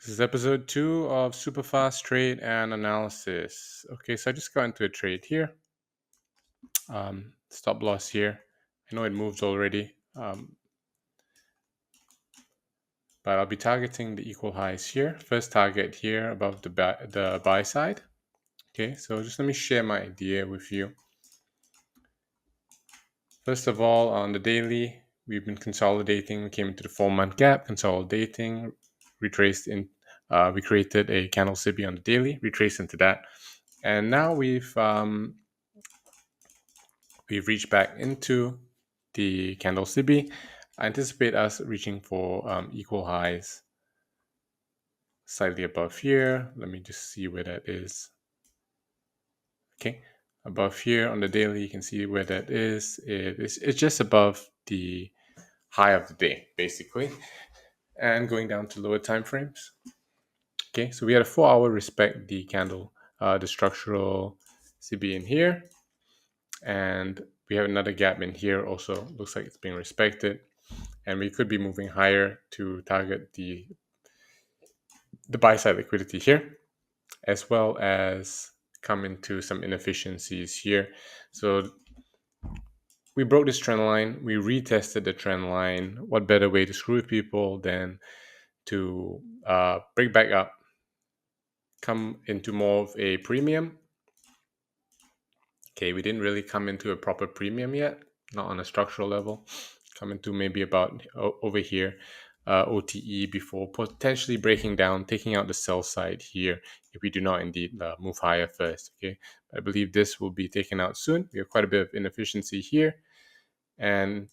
This is episode 2 of Super Fast Trade and Analysis. Okay, so I just got into a trade here. Stop loss here. I know it moved already, but I'll be targeting the equal highs here. First target here above the buy side. Okay, so just let me share my idea with you. First of all, on the daily, we've been consolidating. We came into the 4-month gap, consolidating, retraced in. We created a candle CB on the daily, retraced into that, and now we've reached back into the candle CB. I anticipate us reaching for equal highs slightly above here. Let me just see where that is. Okay, above here on the daily, you can see where that is. It's just above the high of the day, basically, and going down to lower time frames. Okay, so we had a 4-hour respect the candle, the structural CB in here, and we have another gap in here also. Looks like it's being respected, and we could be moving higher to target the buy side liquidity here, as well as come into some inefficiencies here. So we broke this trend line, we retested the trend line. What better way to screw with people than to break back up, come into more of a premium. Okay, we didn't really come into a proper premium yet, not on a structural level. Come into maybe about over here, OTE, before potentially breaking down, taking out the sell side here if we do not indeed move higher first. Okay, I believe this will be taken out soon. We have quite a bit of inefficiency here, and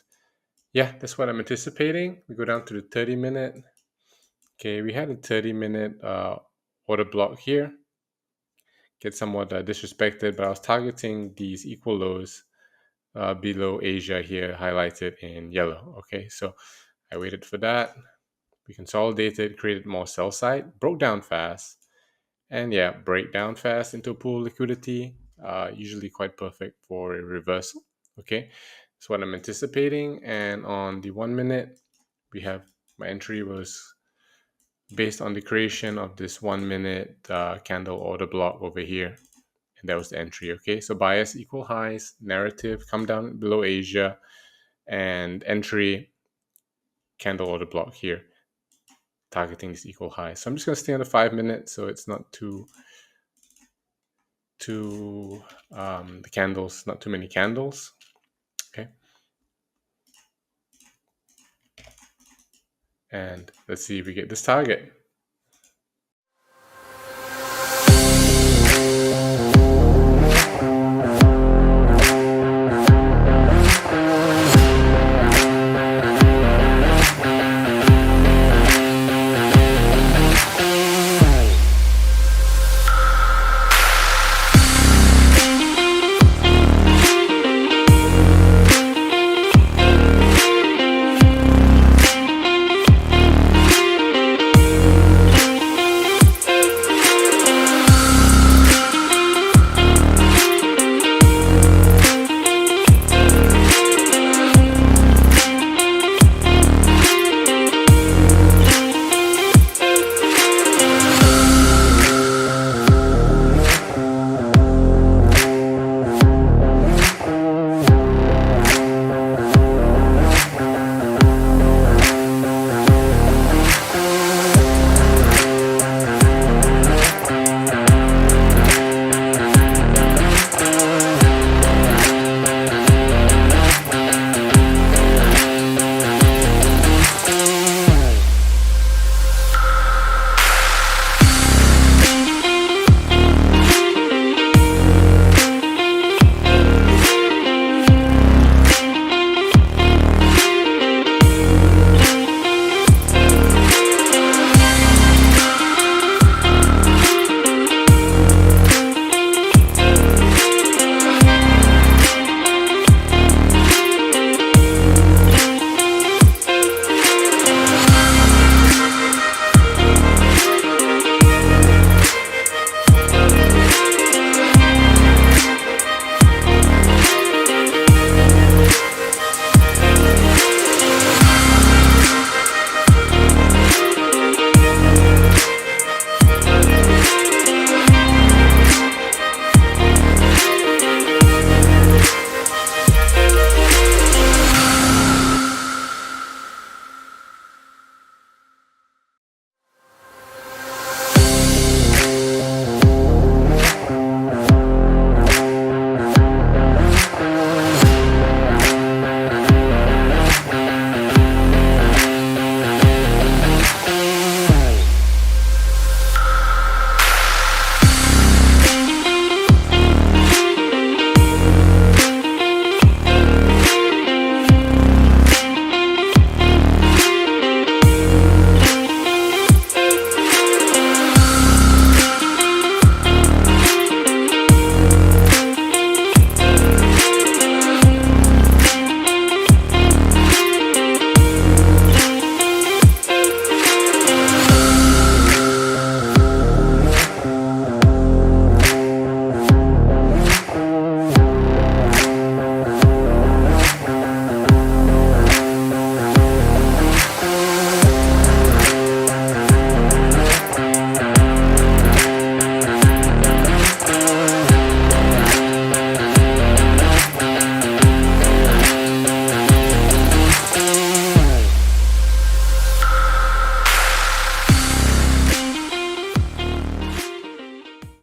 yeah, that's what I'm anticipating. We go down to the 30-minute. Okay, we had a 30-minute order block here. Get somewhat disrespected, but I was targeting these equal lows below Asia here, highlighted in yellow. Okay, so I waited for that. We consolidated, created more sell side, broke down fast, and yeah, break down fast into pool liquidity. Usually quite perfect for a reversal. Okay, that's what I'm anticipating. And on the 1 minute, we have my entry was based on the creation of this 1 minute candle order block over here, and that was the entry. Okay, so bias equal highs, narrative come down below Asia, and entry candle order block here, targeting this equal high. So I'm just going to stay on the 5 minutes so it's not too the candles, not too many candles. Okay, and let's see if we get this target.